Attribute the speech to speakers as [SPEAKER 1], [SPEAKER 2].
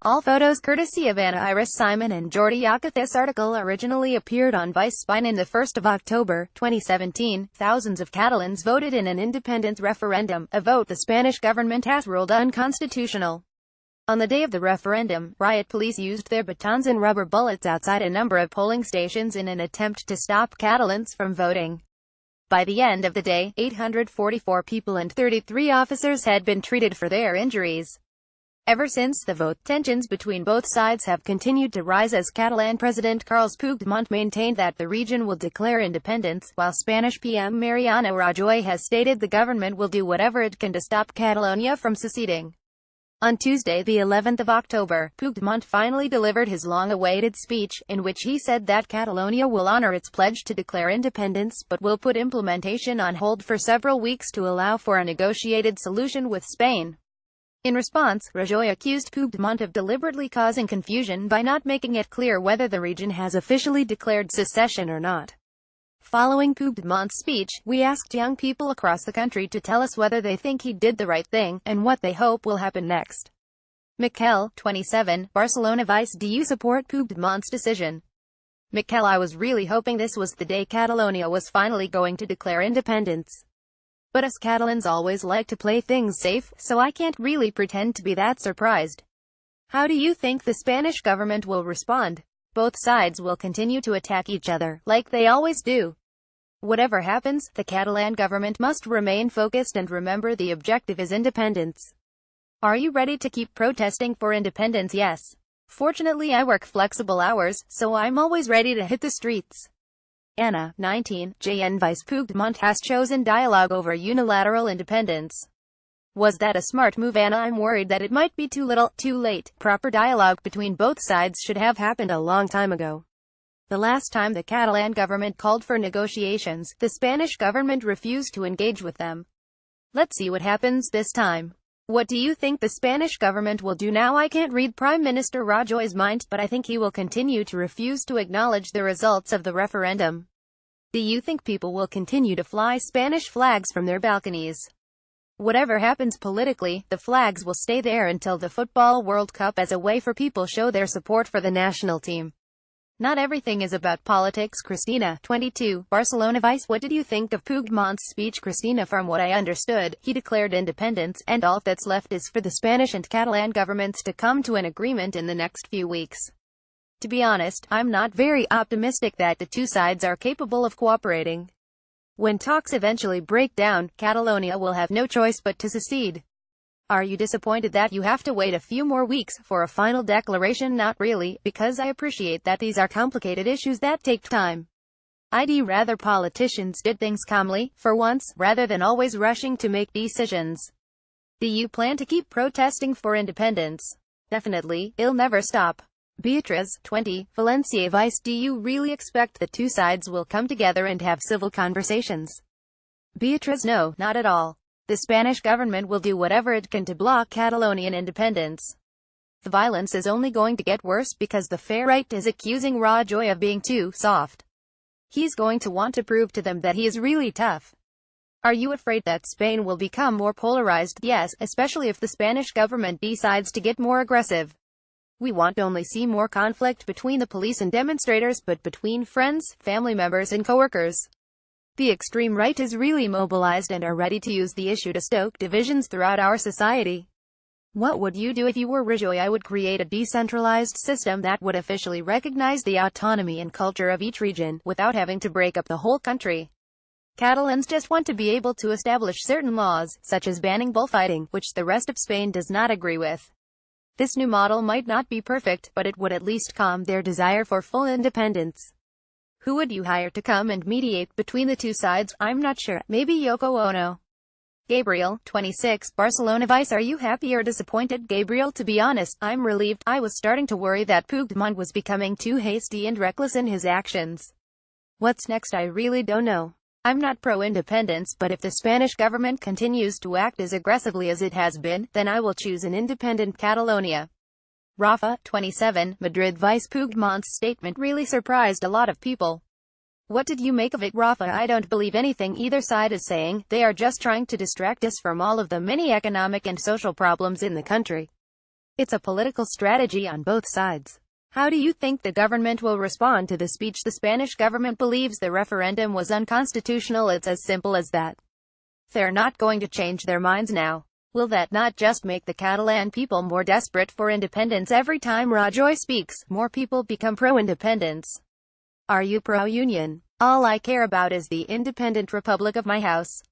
[SPEAKER 1] All photos courtesy of Anna Iris Simon and Jordi Yakat. This article originally appeared on Vice Spine on the 1st of October, 2017. Thousands of Catalans voted in an independence referendum, a vote the Spanish government has ruled unconstitutional. On the day of the referendum, riot police used their batons and rubber bullets outside a number of polling stations in an attempt to stop Catalans from voting. By the end of the day, 844 people and 33 officers had been treated for their injuries. Ever since the vote, tensions between both sides have continued to rise as Catalan President Carles Puigdemont maintained that the region will declare independence, while Spanish PM Mariano Rajoy has stated the government will do whatever it can to stop Catalonia from seceding. On Tuesday, the 11th of October, Puigdemont finally delivered his long-awaited speech, in which he said that Catalonia will honor its pledge to declare independence, but will put implementation on hold for several weeks to allow for a negotiated solution with Spain. In response, Rajoy accused Puigdemont of deliberately causing confusion by not making it clear whether the region has officially declared secession or not. Following Puigdemont's speech, we asked young people across the country to tell us whether they think he did the right thing, and what they hope will happen next. Miquel, 27, Barcelona Vice. Do you support Puigdemont's decision? Miquel: I was really hoping this was the day Catalonia was finally going to declare independence. But us Catalans always like to play things safe, so I can't really pretend to be that surprised. How do you think the Spanish government will respond? Both sides will continue to attack each other, like they always do. Whatever happens, the Catalan government must remain focused and remember the objective is independence. Are you ready to keep protesting for independence? Yes. Fortunately, I work flexible hours, so I'm always ready to hit the streets. Anna, 19, JN. Vice Puigdemont has chosen dialogue over unilateral independence. Was that a smart move, Anna? I'm worried that it might be too little, too late. Proper dialogue between both sides should have happened a long time ago. The last time the Catalan government called for negotiations, the Spanish government refused to engage with them. Let's see what happens this time. What do you think the Spanish government will do now? I can't read Prime Minister Rajoy's mind, but I think he will continue to refuse to acknowledge the results of the referendum. Do you think people will continue to fly Spanish flags from their balconies? Whatever happens politically, the flags will stay there until the Football World Cup as a way for people to show their support for the national team. Not everything is about politics. Christina, 22, Barcelona Vice. What did you think of Puigdemont's speech? Christina: from what I understood, he declared independence, and all that's left is for the Spanish and Catalan governments to come to an agreement in the next few weeks. To be honest, I'm not very optimistic that the two sides are capable of cooperating. When talks eventually break down, Catalonia will have no choice but to secede. Are you disappointed that you have to wait a few more weeks for a final declaration? Not really, because I appreciate that these are complicated issues that take time. I'd rather politicians did things calmly, for once, rather than always rushing to make decisions. Do you plan to keep protesting for independence? Definitely, it'll never stop. Beatriz, 20, Valencia Vice. Do you really expect the two sides will come together and have civil conversations? Beatriz: no, not at all. The Spanish government will do whatever it can to block Catalonian independence. The violence is only going to get worse because the far right is accusing Rajoy of being too soft. He's going to want to prove to them that he is really tough. Are you afraid that Spain will become more polarized? Yes, especially if the Spanish government decides to get more aggressive. We won't only see more conflict between the police and demonstrators, but between friends, family members and co-workers. The extreme right is really mobilized and are ready to use the issue to stoke divisions throughout our society. What would you do if you were Rajoy? I would create a decentralized system that would officially recognize the autonomy and culture of each region, without having to break up the whole country. Catalans just want to be able to establish certain laws, such as banning bullfighting, which the rest of Spain does not agree with. This new model might not be perfect, but it would at least calm their desire for full independence. Who would you hire to come and mediate between the two sides? I'm not sure. Maybe Yoko Ono. Gabriel, 26, Barcelona Vice. Are you happy or disappointed? Gabriel: to be honest, I'm relieved. I was starting to worry that Puigdemont was becoming too hasty and reckless in his actions. What's next? I really don't know. I'm not pro-independence, but if the Spanish government continues to act as aggressively as it has been, then I will choose an independent Catalonia. Rafa, 27, Madrid Vice. Puigdemont's statement really surprised a lot of people. What did you make of it? Rafa: I don't believe anything either side is saying. They are just trying to distract us from all of the many economic and social problems in the country. It's a political strategy on both sides. How do you think the government will respond to the speech? The Spanish government believes the referendum was unconstitutional. It's as simple as that. They're not going to change their minds now. Will that not just make the Catalan people more desperate for independence? Every time Rajoy speaks, more people become pro-independence. Are you pro-union? All I care about is the independent republic of my house.